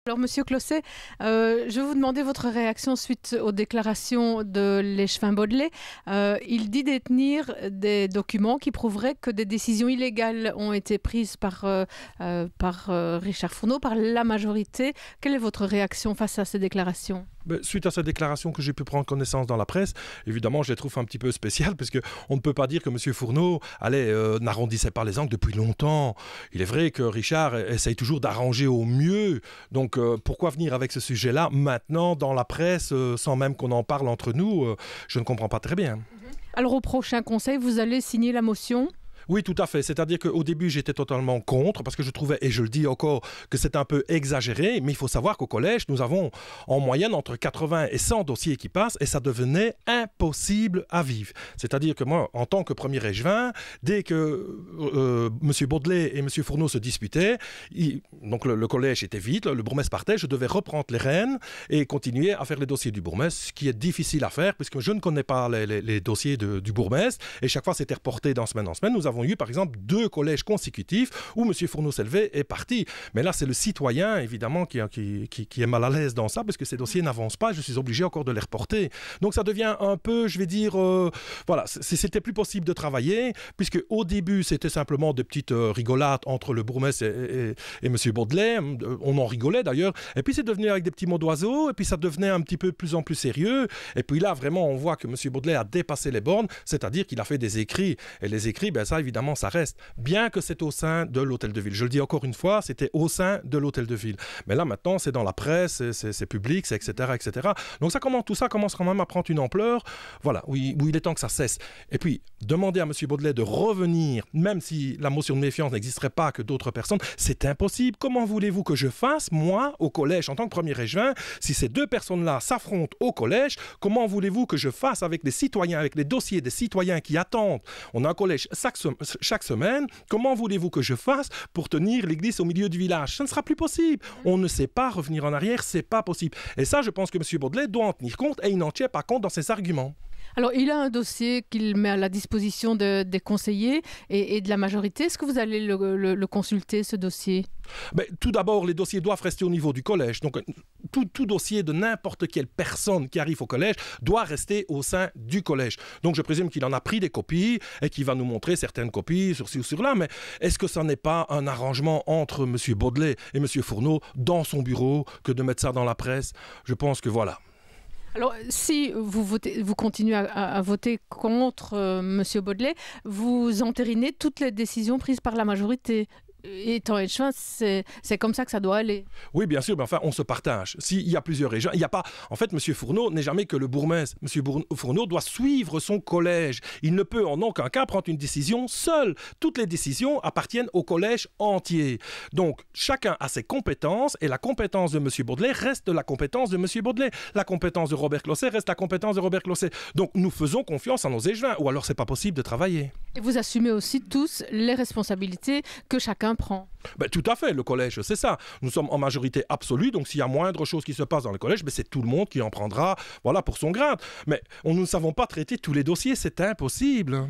Alors, Monsieur Closset, je vais vous demander votre réaction suite aux déclarations de l'Échevin-Baudelaire. Il dit détenir des documents qui prouveraient que des décisions illégales ont été prises par Richard Fourneau, par la majorité. Quelle est votre réaction face à ces déclarations ? Suite à cette déclaration que j'ai pu prendre connaissance dans la presse, évidemment, je les trouve un petit peu spéciales, parce qu'on ne peut pas dire que M. Fourneau n'arrondissait pas les angles depuis longtemps. Il est vrai que Richard essaye toujours d'arranger au mieux. Donc, pourquoi venir avec ce sujet-là maintenant dans la presse, sans même qu'on en parle entre nous, je ne comprends pas très bien. Alors, au prochain conseil, vous allez signer la motion ? Oui, tout à fait. C'est-à-dire qu'au début, j'étais totalement contre parce que je trouvais, et je le dis encore, que c'est un peu exagéré. Mais il faut savoir qu'au collège, nous avons en moyenne entre 80 et 100 dossiers qui passent et ça devenait impossible à vivre. C'est-à-dire que moi, en tant que premier échevin, dès que M. Baudelaire et M. Fourneau se disputaient, donc le collège était vide, le bourgmestre partait, je devais reprendre les rênes et continuer à faire les dossiers du bourgmestre, ce qui est difficile à faire puisque je ne connais pas les dossiers du bourgmestre et chaque fois c'était reporté dans semaine en semaine. Nous avons eu par exemple 2 collèges consécutifs où M. Fourneau s'est levé et est parti. Mais là, c'est le citoyen, évidemment, qui est mal à l'aise dans ça, parce que ces dossiers n'avancent pas, je suis obligé encore de les reporter. Donc ça devient un peu, je vais dire, voilà, c'était plus possible de travailler, puisque au début, c'était simplement des petites rigolades entre le bourgmestre et M. Baudelaire. On en rigolait d'ailleurs. Et puis c'est devenu avec des petits mots d'oiseau, et puis ça devenait un petit peu plus en plus sérieux. Et puis là, vraiment, on voit que M. Baudelaire a dépassé les bornes, c'est-à-dire qu'il a fait des écrits. Et les écrits, ben ça, évidemment, ça reste. Bien que c'est au sein de l'hôtel de ville. Je le dis encore une fois, c'était au sein de l'hôtel de ville. Mais là, maintenant, c'est dans la presse, c'est public, c'est etc., etc. Donc tout ça commence quand même à prendre une ampleur, voilà, où il est temps que ça cesse. Et puis, demander à M. Baudelaire de revenir, même si la motion de méfiance n'existerait pas que d'autres personnes, c'est impossible. Comment voulez-vous que je fasse, moi, au collège, en tant que premier échevin, si ces 2 personnes-là s'affrontent au collège, comment voulez-vous que je fasse avec les citoyens, avec les dossiers des citoyens qui attendent? On a un collège chaque semaine, comment voulez-vous que je fasse pour tenir l'église au milieu du village? Ça ne sera plus possible. On ne sait pas revenir en arrière, c'est pas possible. Et ça, je pense que M. Baudelaire doit en tenir compte et il n'en tient pas compte dans ses arguments. Alors, il a un dossier qu'il met à la disposition des conseillers et de la majorité. Est-ce que vous allez le consulter, ce dossier ? Tout d'abord, les dossiers doivent rester au niveau du collège. Donc, tout dossier de n'importe quelle personne qui arrive au collège doit rester au sein du collège. Donc, je présume qu'il en a pris des copies et qu'il va nous montrer certaines copies sur ci ou sur là. Mais est-ce que ça n'est pas un arrangement entre M. Baudelaire et M. Fourneau dans son bureau que de mettre ça dans la presse? Je pense que voilà. Alors, si vous continuez à voter contre M. Baudelaire, vous entérinez toutes les décisions prises par la majorité. Étant échevin, c'est comme ça que ça doit aller. Oui, bien sûr, mais enfin, on se partage. S'il y a plusieurs échevins, il n'y a pas... En fait, M. Fourneau n'est jamais que le bourgmestre. M. Fourneau doit suivre son collège. Il ne peut en aucun cas prendre une décision seul. Toutes les décisions appartiennent au collège entier. Donc, chacun a ses compétences et la compétence de M. Baudelaire reste la compétence de M. Baudelaire. La compétence de Robert Closset reste la compétence de Robert Closset. Donc, nous faisons confiance à nos échevins, ou alors c'est pas possible de travailler. Et vous assumez aussi tous les responsabilités que chacun prend. Tout à fait, le collège, c'est ça. Nous sommes en majorité absolue, donc s'il y a moindre chose qui se passe dans le collège, c'est tout le monde qui en prendra, voilà, pour son grade. Mais nous ne savons pas traiter tous les dossiers, c'est impossible.